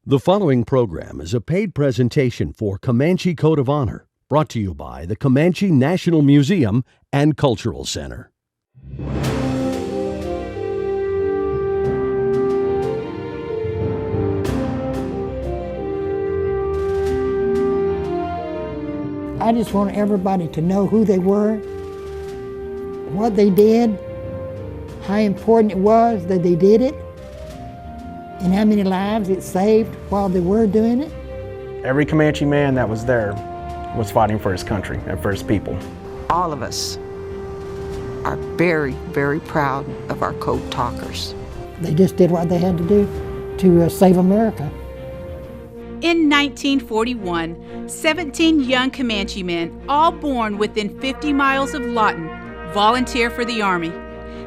The following program is a paid presentation for Comanche Code of Honor, brought to you by the Comanche National Museum and Cultural Center. I just want everybody to know who they were, what they did, how important it was that they did it, and how many lives it saved while they were doing it. Every Comanche man that was there was fighting for his country and for his people. All of us are very, very proud of our code talkers. They just did what they had to do to save America. In 1941, 17 young Comanche men, all born within 50 miles of Lawton, volunteered for the Army.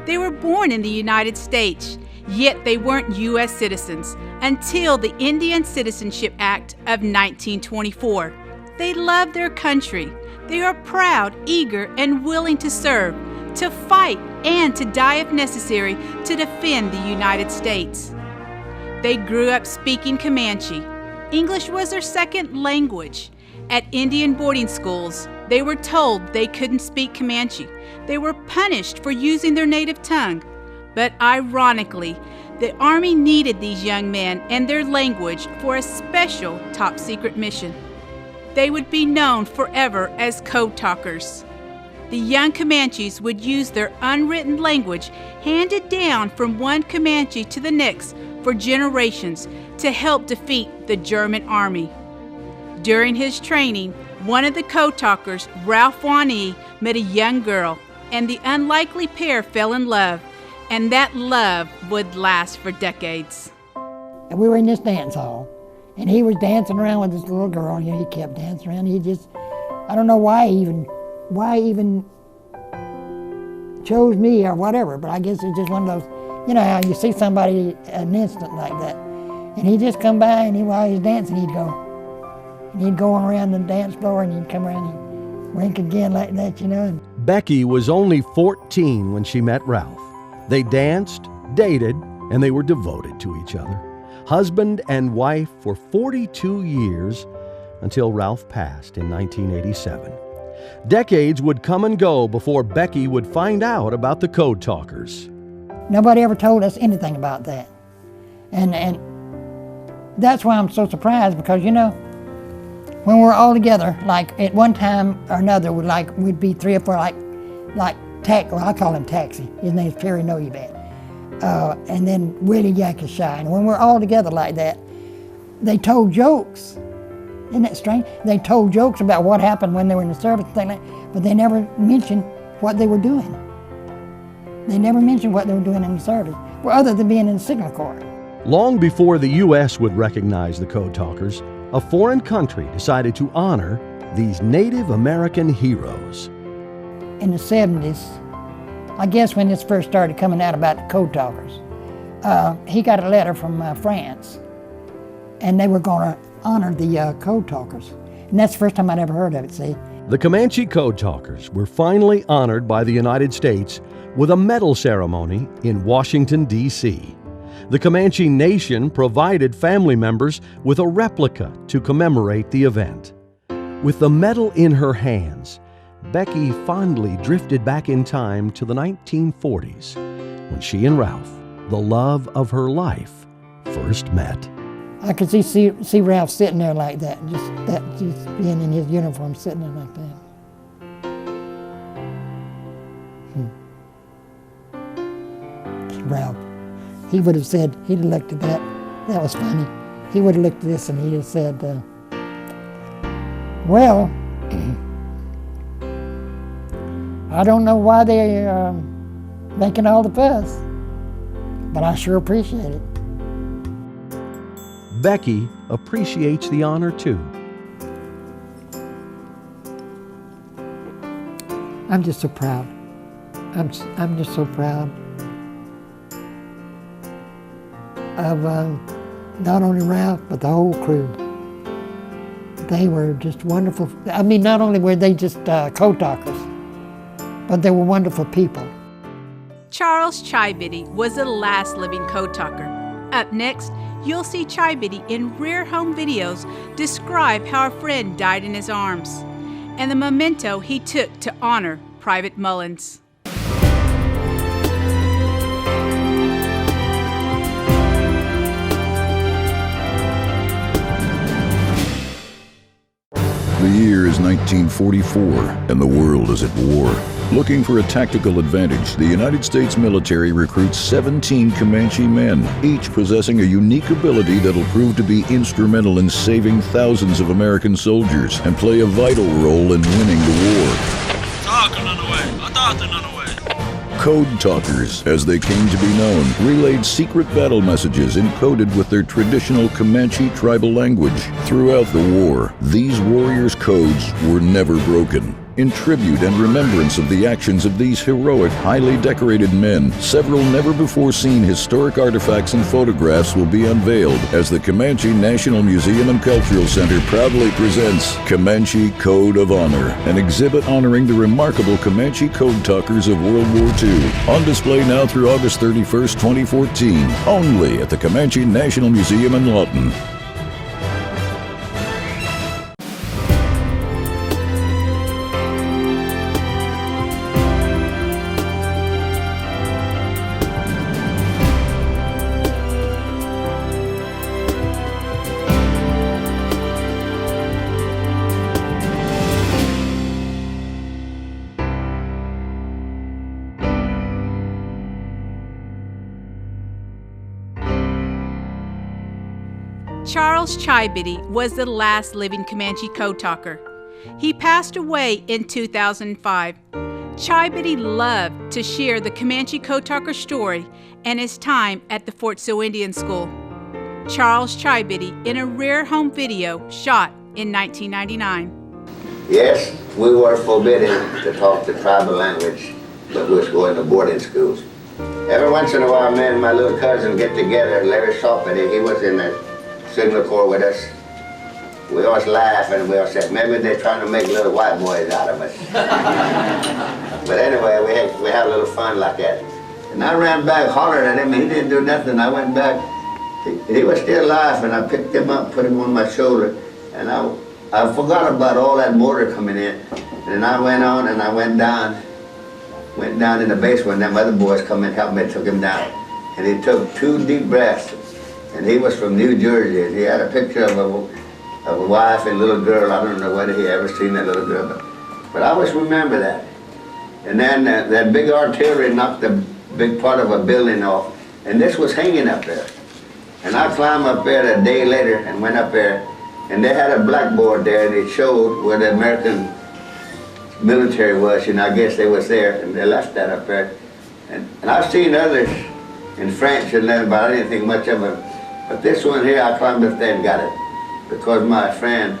They were born in the United States, yet they weren't U.S. citizens until the Indian Citizenship Act of 1924. They love their country. They are proud, eager, and willing to serve, to fight, and to die if necessary to defend the United States. They grew up speaking Comanche. English was their second language. At Indian boarding schools, they were told they couldn't speak Comanche. They were punished for using their native tongue. But ironically, the Army needed these young men and their language for a special top-secret mission. They would be known forever as code talkers. The young Comanches would use their unwritten language handed down from one Comanche to the next for generations to help defeat the German Army. During his training, one of the code talkers, Ralph WWII, met a young girl, and the unlikely pair fell in love, and that love would last for decades. And we were in this dance hall, and he was dancing around with this little girl. You know, he kept dancing around. He just, I don't know why he even chose me or whatever, but I guess it's just one of those, you know how you see somebody an instant like that. And he'd just come by, and while he was dancing, he'd go around the dance floor, and he'd come around and wink again like that, you know. And Becky was only 14 when she met Ralph. They danced, dated, and they were devoted to each other. Husband and wife for 42 years until Ralph passed in 1987. Decades would come and go before Becky would find out about the code talkers. Nobody ever told us anything about that. And that's why I'm so surprised, because, you know, when we're all together, like at one time or another, we'd be three or four, well, I call him Taxi. His name's Perry Noyebat. And then Willie Yakashai. And when we're all together like that, they told jokes. Isn't that strange? They told jokes about what happened when they were in the service and things like that, but they never mentioned what they were doing. They never mentioned what they were doing in the service, well, other than being in the Signal Corps. Long before the U.S. would recognize the code talkers, a foreign country decided to honor these Native American heroes. In the 70s, I guess when this first started coming out about the code talkers, he got a letter from France, and they were going to honor the code talkers. And that's the first time I'd ever heard of it, see. The Comanche code talkers were finally honored by the United States with a medal ceremony in Washington, D.C. The Comanche Nation provided family members with a replica to commemorate the event. With the medal in her hands, Becky fondly drifted back in time to the 1940s when she and Ralph, the love of her life, first met. I could see Ralph sitting there like that, just being in his uniform, sitting there like that. Ralph, he would have said, he'd have looked at that was funny. He would have looked at this and he'd have said, well, I don't know why they're making all the fuss, but I sure appreciate it. Becky appreciates the honor too. I'm just so proud. I'm just so proud of not only Ralph, but the whole crew. They were just wonderful. I mean, not only were they just code talkers, but they were wonderful people. Charles Choi Biddy was the last living code talker. Up next, you'll see Choi Biddy in rare home videos describe how a friend died in his arms and the memento he took to honor Private Mullins. The year is 1944, and the world is at war. Looking for a tactical advantage, the United States military recruits 17 Comanche men, each possessing a unique ability that'll prove to be instrumental in saving thousands of American soldiers and play a vital role in winning the war. Code Talkers, as they came to be known, relayed secret battle messages encoded with their traditional Comanche tribal language. Throughout the war, these warriors' codes were never broken. In tribute and remembrance of the actions of these heroic, highly decorated men, several never-before-seen historic artifacts and photographs will be unveiled as the Comanche National Museum and Cultural Center proudly presents Comanche Code of Honor, an exhibit honoring the remarkable Comanche Code Talkers of World War II. On display now through August 31st, 2014, only at the Comanche National Museum in Lawton. Charles Choi Biddy was the last living Comanche code talker. He passed away in 2005. Choi Biddy loved to share the Comanche code talker story and his time at the Fort Sill Indian School. Charles Choi Biddy in a rare home video shot in 1999. Yes, we were forbidden to talk the tribal language, but we was going to boarding schools. Every once in a while, me and my little cousin get together. Larry Sharpity, he was in the Signal Corps with us. We always laugh and we always say, maybe they're trying to make little white boys out of us. But anyway, we had a little fun like that. And I ran back, hollered at him, and he didn't do nothing. I went back, he was still alive, and I picked him up, put him on my shoulder, and I forgot about all that mortar coming in. And then I went on and I went down in the basement, and them other boys come and helped me, took him down. And he took 2 deep breaths. And he was from New Jersey. He had a picture of a wife and little girl. I don't know whether he ever seen that little girl, but I always remember that. And then that big artillery knocked a big part of a building off, and this was hanging up there. And I climbed up there a day later and went up there, and they had a blackboard there, and it showed where the American military was, and I guess they was there, and they left that up there. And I've seen others in French and then, but I didn't think much of it. But this one here, I climbed up there and got it because my friend,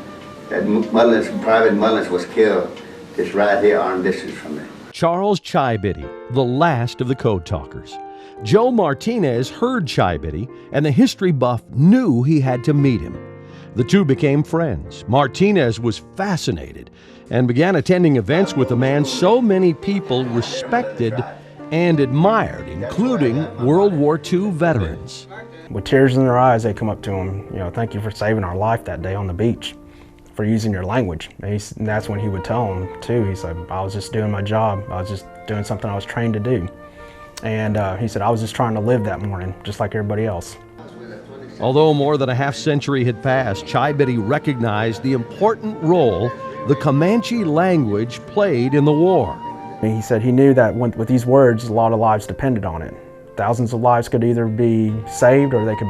that Mullins, Private Mullins, was killed just right here, arm distance from me. Charles Choi Biddy, the last of the code talkers. Joe Martinez heard Choi Biddy, and the history buff knew he had to meet him. The two became friends. Martinez was fascinated and began attending events with a man so many people respected and admired, including World War II veterans. With tears in their eyes, they come up to him, thank you for saving our life that day on the beach, for using your language. And that's when he would tell them too. He said, I was just doing my job. I was just doing something I was trained to do. And he said, I was just trying to live that morning, just like everybody else. Although more than a half-century had passed, Choi Biddy recognized the important role the Comanche language played in the war. He said he knew that with these words, a lot of lives depended on it. Thousands of lives could either be saved or they could,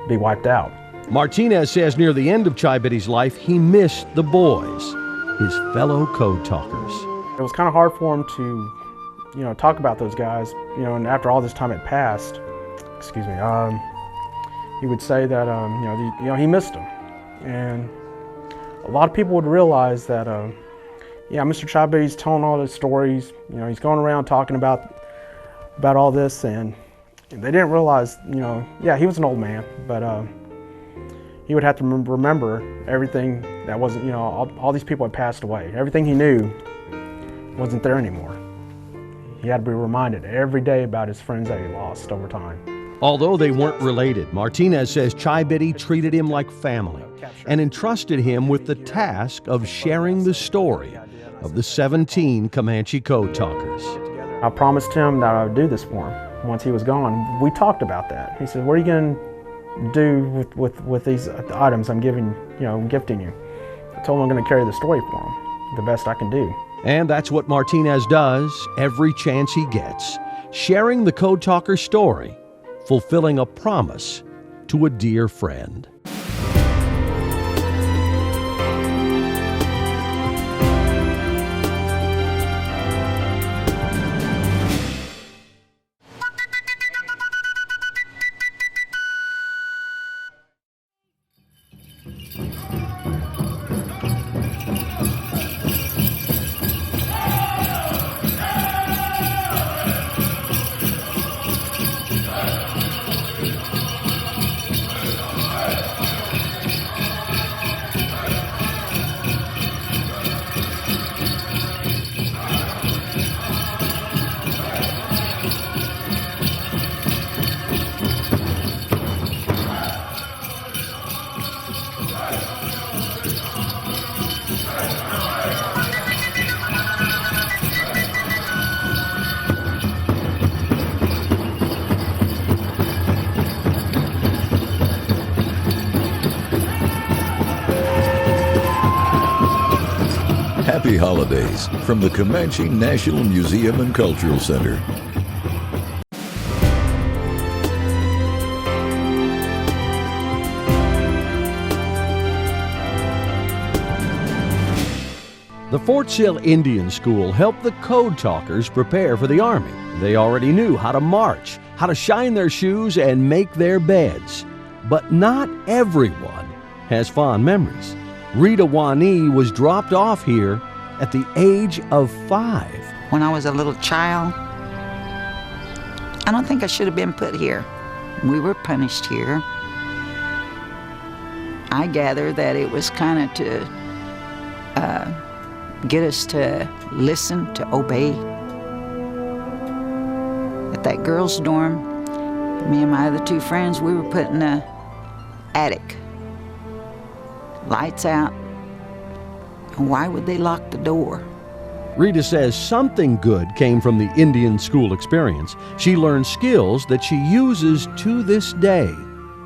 be wiped out. Martinez says near the end of Choi Biddy's life, he missed the boys, his fellow code talkers. It was kind of hard for him to, talk about those guys, and after all this time had passed, he would say that, he missed them. And a lot of people would realize that, Mr. Choi Biddy's telling all those stories, he's going around talking about all this, and they didn't realize, he was an old man, but he would have to remember everything that wasn't, all these people had passed away. Everything he knew wasn't there anymore. He had to be reminded every day about his friends that he lost over time. Although they weren't related, Martinez says Choi Biddy treated him like family and entrusted him with the task of sharing the story of the 17 Comanche code talkers. I promised him that I would do this for him once he was gone. We talked about that. He said, "What are you going to do with these items I'm gifting you?" I told him I'm going to carry the story for him, the best I can do. And that's what Martinez does every chance he gets, sharing the code talker story, fulfilling a promise to a dear friend. Happy holidays from the Comanche National Museum and Cultural Center. The Fort Sill Indian School helped the code talkers prepare for the Army. They already knew how to march, how to shine their shoes and make their beds. But not everyone has fond memories. WWII was dropped off here at the age of 5. When I was a little child, I don't think I should have been put here. We were punished here. I gather that it was kind of to get us to listen, to obey. At that girls' dorm, me and my other 2 friends, we were put in the attic. Lights out. And why would they lock the door? Rita says something good came from the Indian school experience. She learned skills that she uses to this day.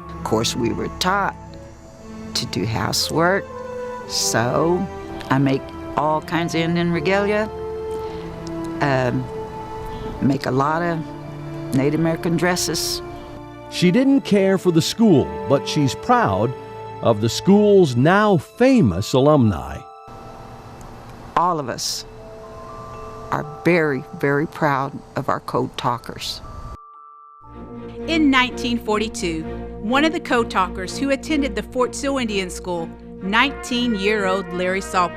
Of course, we were taught to do housework, so I make all kinds of Indian regalia, make a lot of Native American dresses. She didn't care for the school, but she's proud of the school's now famous alumni. All of us are very, very proud of our code talkers. In 1942, one of the code talkers who attended the Fort Sill Indian School, 19-year-old Larry Saul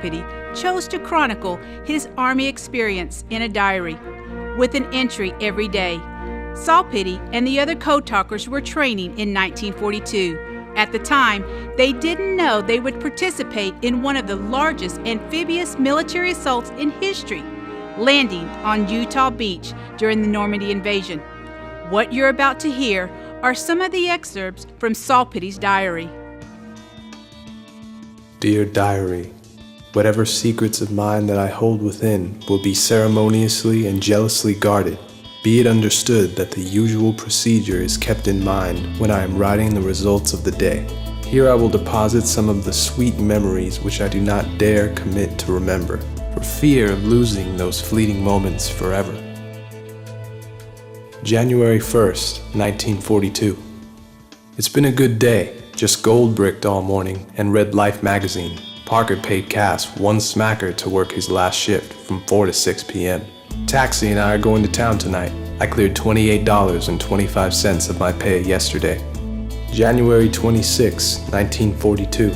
chose to chronicle his Army experience in a diary with an entry every day. Saul and the other code talkers were training in 1942. At the time, they didn't know they would participate in one of the largest amphibious military assaults in history, landing on Utah Beach during the Normandy invasion. What you're about to hear are some of the excerpts from Saul diary. Dear Diary, whatever secrets of mine that I hold within will be ceremoniously and jealously guarded. Be it understood that the usual procedure is kept in mind when I am writing the results of the day. Here I will deposit some of the sweet memories which I do not dare commit to remember, for fear of losing those fleeting moments forever. January 1st, 1942. It's been a good day, just gold-bricked all morning and read Life magazine. Parker paid Cass 1 smacker to work his last shift from 4 to 6 p.m. Taxi and I are going to town tonight. I cleared $28.25 of my pay yesterday. January 26, 1942.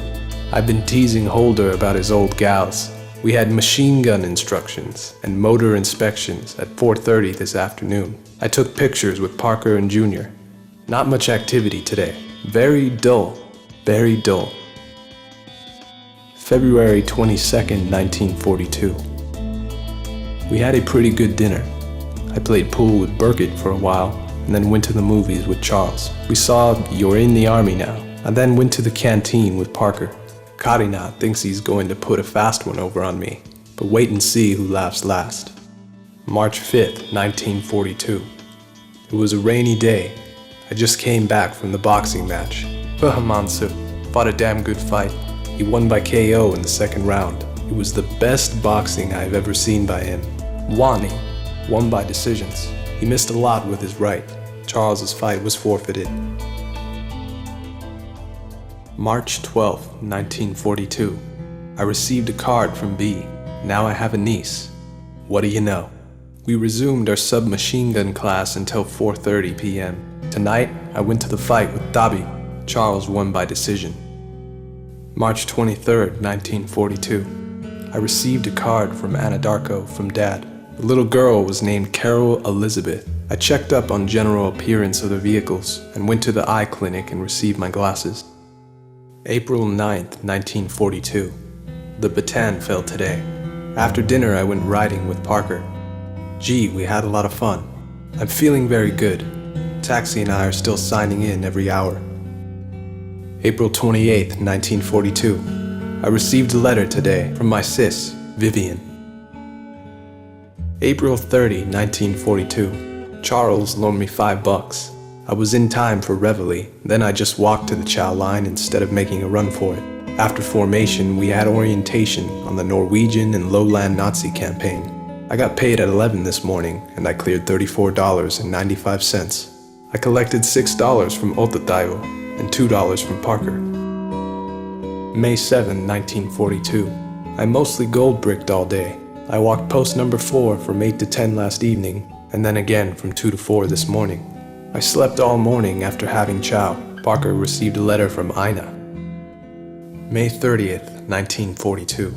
I've been teasing Holder about his old gals. We had machine gun instructions and motor inspections at 4:30 this afternoon. I took pictures with Parker and Junior. Not much activity today. Very dull, very dull. February 22nd, 1942. We had a pretty good dinner. I played pool with Burkett for a while. and then went to the movies with Charles. We saw You're in the Army Now. I then went to the canteen with Parker. Karina thinks he's going to put a fast one over on me, but wait and see who laughs last. March 5th, 1942. It was a rainy day. I just came back from the boxing match. Mansu fought a damn good fight. He won by KO in the second round. It was the best boxing I've ever seen by him. Wani won by decisions. He missed a lot with his right. Charles's fight was forfeited. March 12, 1942. I received a card from B. Now I have a niece. What do you know? We resumed our submachine gun class until 4:30 p.m. Tonight, I went to the fight with Dabi. Charles won by decision. March 23, 1942. I received a card from Anadarko from Dad. The little girl was named Carol Elizabeth. I checked up on general appearance of the vehicles and went to the eye clinic and received my glasses. April 9th, 1942. The baton fell today. After dinner, I went riding with Parker. Gee, we had a lot of fun. I'm feeling very good. Taxi and I are still signing in every hour. April 28th, 1942. I received a letter today from my sis, Vivian. April 30, 1942. Charles loaned me $5. I was in time for Reveille, then I just walked to the chow line instead of making a run for it. After formation, we had orientation on the Norwegian and Lowland Nazi campaign. I got paid at 11 this morning, and I cleared $34.95. I collected $6 from Otatayo and $2 from Parker. May 7, 1942. I mostly gold bricked all day. I walked post number 4 from 8 to 10 last evening, and then again from 2 to 4 this morning. I slept all morning after having chow. Parker received a letter from Ina. May 30th, 1942.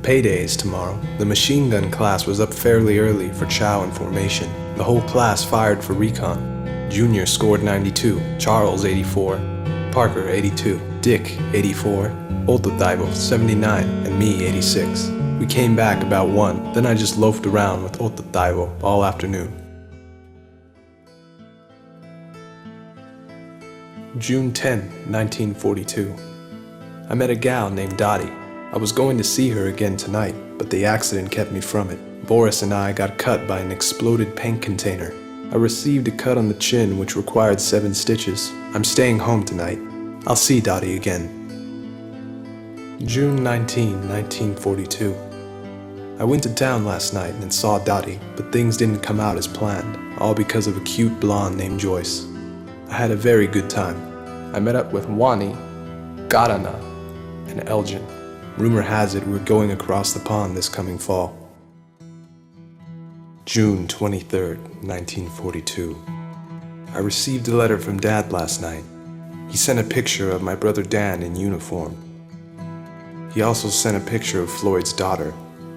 Payday is tomorrow. The machine gun class was up fairly early for chow and formation. The whole class fired for recon. Junior scored 92, Charles 84, Parker 82, Dick 84, Ototaibo 79, and me 86. We came back about 1, then I just loafed around with Ototaibo all afternoon. June 10, 1942. I met a gal named Dottie. I was going to see her again tonight, but the accident kept me from it. Boris and I got cut by an exploded paint container. I received a cut on the chin which required 7 stitches. I'm staying home tonight. I'll see Dottie again. June 19, 1942. I went to town last night and saw Dottie, but things didn't come out as planned, all because of a cute blonde named Joyce. I had a very good time. I met up with Wani, Garana, and Elgin. Rumor has it we're going across the pond this coming fall. June 23, 1942. I received a letter from Dad last night. He sent a picture of my brother Dan in uniform. He also sent a picture of Floyd's daughter,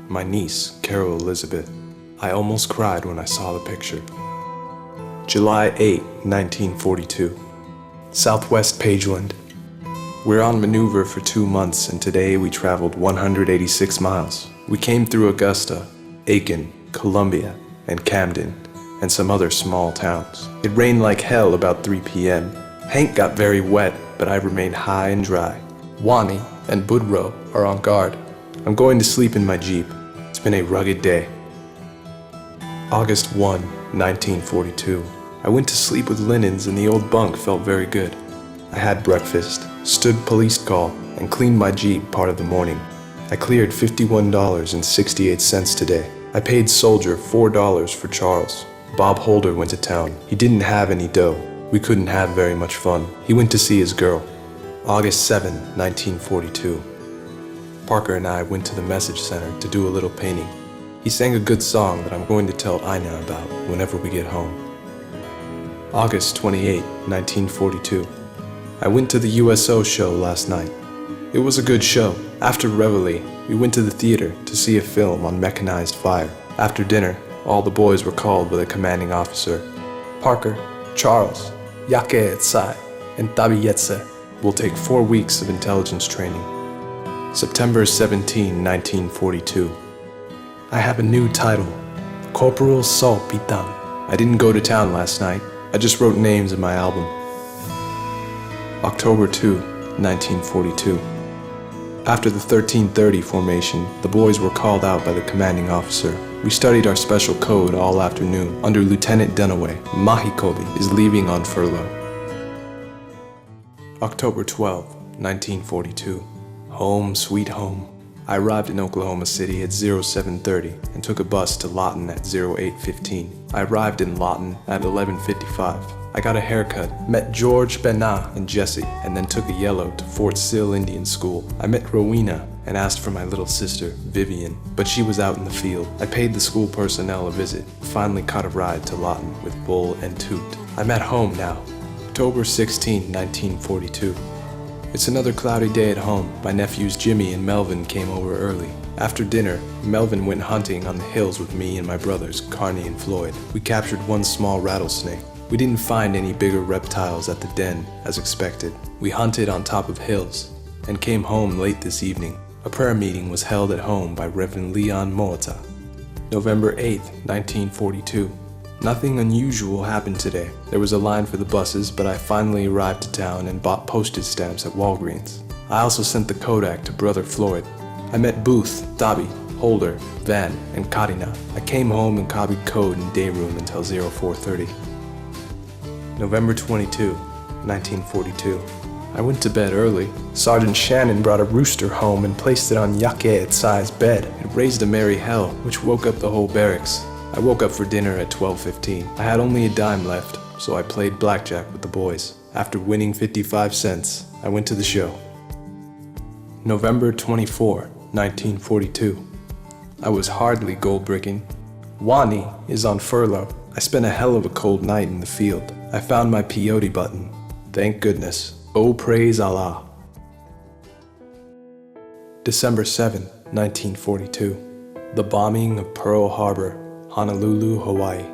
my niece, Carol Elizabeth. I almost cried when I saw the picture. July 8, 1942. Southwest Pageland. We're on maneuver for 2 months, and today we traveled 186 miles. We came through Augusta, Aiken, Columbia, and Camden, and some other small towns. It rained like hell about 3 p.m. Hank got very wet, but I remained high and dry. Wani and Budro are on guard. I'm going to sleep in my Jeep. It's been a rugged day. August 1, 1942. I went to sleep with linens and the old bunk felt very good. I had breakfast, stood police call, and cleaned my Jeep part of the morning. I cleared $51.68 today. I paid Soldier $4 for Charles. Bob Holder went to town. He didn't have any dough. We couldn't have very much fun. He went to see his girl. August 7, 1942. Parker and I went to the message center to do a little painting. He sang a good song that I'm going to tell Ina about whenever we get home. August 28, 1942. I went to the USO show last night. It was a good show. After Reveille, we went to the theater to see a film on mechanized fire. After dinner, all the boys were called by the commanding officer. Parker, Charles, Yake Etsai, and Tabi Yetse will take 4 weeks of intelligence training. September 17, 1942. I have a new title, Corporal Saul Pitang. I didn't go to town last night. I just wrote names in my album. October 2, 1942. After the 1330 formation, the boys were called out by the commanding officer. We studied our special code all afternoon under Lieutenant Dunaway. Mahikoli is leaving on furlough. October 12, 1942. Home, sweet home. I arrived in Oklahoma City at 0730 and took a bus to Lawton at 0815. I arrived in Lawton at 11:55. I got a haircut, met George, Benna, and Jesse, and then took a yellow to Fort Sill Indian School. I met Rowena and asked for my little sister, Vivian, but she was out in the field. I paid the school personnel a visit, finally caught a ride to Lawton with Bull and Toot. I'm at home now. October 16, 1942. It's another cloudy day at home. My nephews Jimmy and Melvin came over early. After dinner, Melvin went hunting on the hills with me and my brothers, Carney and Floyd. We captured one small rattlesnake. We didn't find any bigger reptiles at the den, as expected. We hunted on top of hills and came home late this evening. A prayer meeting was held at home by Reverend Leon Moata. November 8, 1942. Nothing unusual happened today. There was a line for the buses, but I finally arrived to town and bought postage stamps at Walgreens. I also sent the Kodak to Brother Floyd. I met Booth, Dobby, Holder, Van, and Kadina. I came home and copied code in day room until 0430. November 22, 1942. I went to bed early. Sergeant Shannon brought a rooster home and placed it on Yaquet-Tsai's bed. It raised a merry hell, which woke up the whole barracks. I woke up for dinner at 12:15. I had only a dime left, so I played blackjack with the boys. After winning 55 cents, I went to the show. November 24, 1942. I was hardly gold-bricking. Wani is on furlough. I spent a hell of a cold night in the field. I found my peyote button. Thank goodness. Oh, praise Allah. December 7, 1942. The bombing of Pearl Harbor, Honolulu, Hawaii.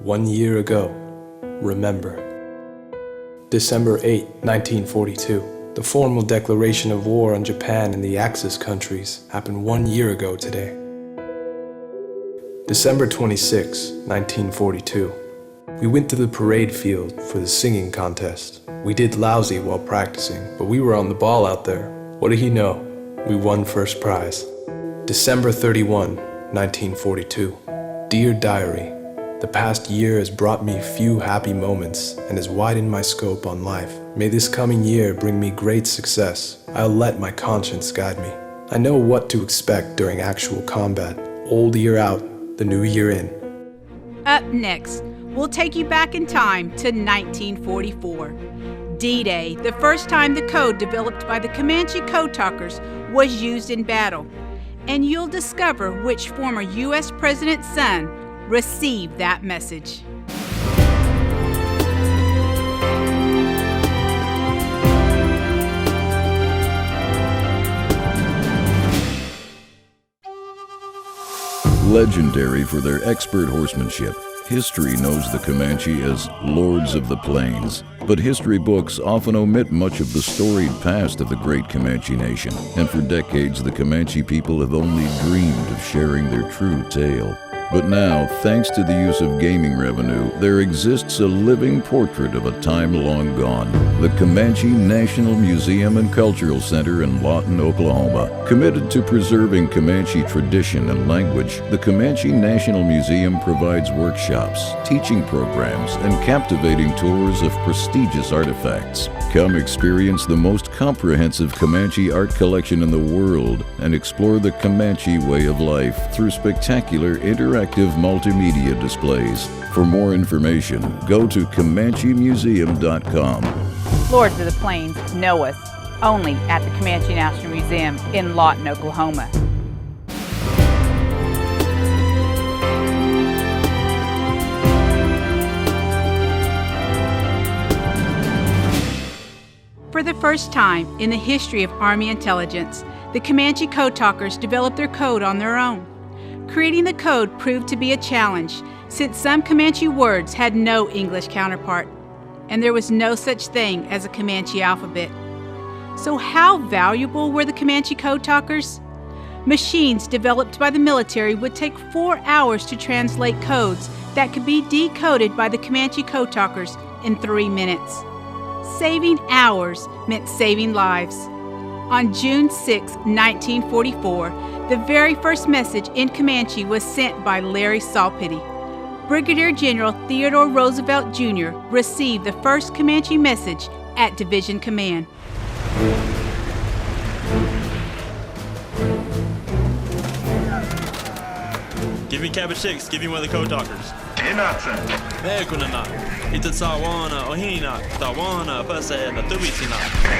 1 year ago. Remember. December 8, 1942. The formal declaration of war on Japan and the Axis countries happened 1 year ago today. December 26, 1942. We went to the parade field for the singing contest. We did lousy while practicing, but we were on the ball out there. What do you know? We won first prize. December 31, 1942. Dear Diary, the past year has brought me few happy moments and has widened my scope on life. May this coming year bring me great success. I'll let my conscience guide me. I know what to expect during actual combat. Old year out, the new year in. Up next, we'll take you back in time to 1944. D-Day, the first time the code developed by the Comanche code talkers was used in battle. And you'll discover which former U.S. President's son received that message. Legendary for their expert horsemanship, history knows the Comanche as Lords of the Plains. But history books often omit much of the storied past of the great Comanche nation, and for decades the Comanche people have only dreamed of sharing their true tale. But now, thanks to the use of gaming revenue, there exists a living portrait of a time long gone. The Comanche National Museum and Cultural Center in Lawton, Oklahoma. Committed to preserving Comanche tradition and language, the Comanche National Museum provides workshops, teaching programs, and captivating tours of prestigious artifacts. Come experience the most comprehensive Comanche art collection in the world and explore the Comanche way of life through spectacular interactive multimedia displays. For more information, go to ComancheMuseum.com. Lords of the Plains know us only at the Comanche National Museum in Lawton, Oklahoma. For the first time in the history of Army intelligence, the Comanche code talkers developed their code on their own. Creating the code proved to be a challenge, since some Comanche words had no English counterpart, and there was no such thing as a Comanche alphabet. So how valuable were the Comanche code talkers? Machines developed by the military would take 4 hours to translate codes that could be decoded by the Comanche code talkers in 3 minutes. Saving hours meant saving lives. On June 6, 1944, the very first message in Comanche was sent by Larry Saul. Brigadier General Theodore Roosevelt Jr. received the first Comanche message at Division Command. Give me cabbage 6, give me one of the code talkers. Inatsen. Mekunana. Ita Sawana, Ohina, Tawana, Pase, the Tubitsina.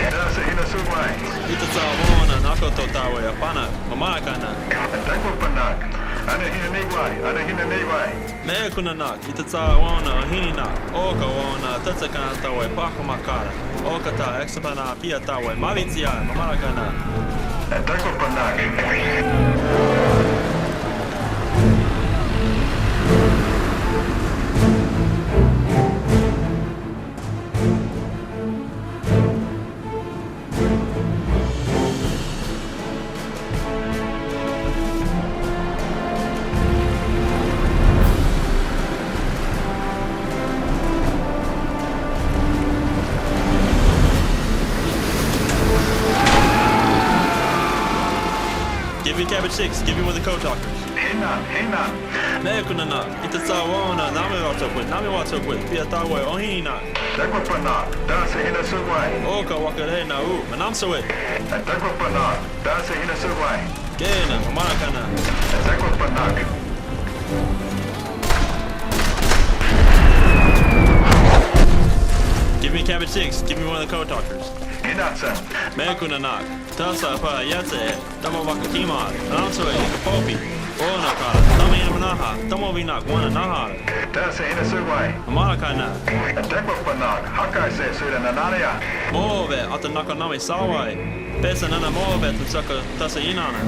Dasa ina sumai. Ita Sawana, Nakoto Tawe, Apana, Mamakana. Takopanak. Ana hina neiwai. Mekunana, Ita Sawana, Ohina, Okawana, Tatsakan Tawe, Pakamakara. Okata, Exapana, Pia Tawe, Mavitia, Mamakana. Takopanak. Give me cabbage 6, give me one of the code talkers. Hina. Mekunana, Ita Sawana, Nami Watsokwe, Pia Tawe, Ohina. Takopanak. Dasa ina sumai. Oka Wakarena, Manamsawit. Takopanak. Dasa ina sumai. Gena, Mamakana. Takopanak. Give me cabbage 6, give me one of the code talkers. Inatsen. Mekunanak, Tasa Pa Yatse, Tamawaka Kima, Namsoe, Kapopi, Onaka, Tamayamanaha, Tamovinak, Wananaha, Dasa ina sumai. Mamakana, Takopanak. Hakai se suda nanania. Move, Atanaka Nami Sawai, Pesanana Move, Tutsaka Tasa Inana,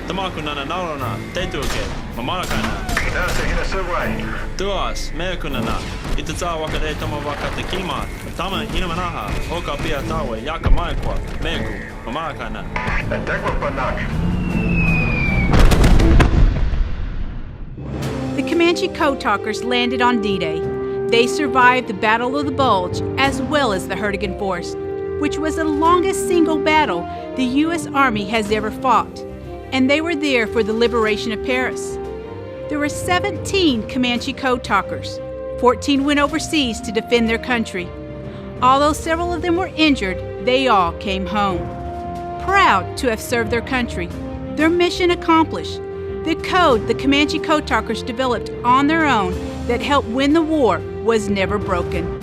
Tamakunana Narona, Tetuke, Mamakana. Dasa ina sumai. Tuas, Mekunana, Itatawaka de Tamawaka Tekima, Tama Inamanaha, Oka Pia Tawe, Yaka Maikwa, Meku, Mamakana. Takopanak. The Comanche code talkers landed on D-Day. They survived the Battle of the Bulge as well as the Hurtgen Forest, which was the longest single battle the U.S. Army has ever fought, and they were there for the liberation of Paris. There were 17 Comanche code talkers. 14 went overseas to defend their country. Although several of them were injured, they all came home. Proud to have served their country, their mission accomplished. The code the Comanche code talkers developed on their own that helped win the war was never broken.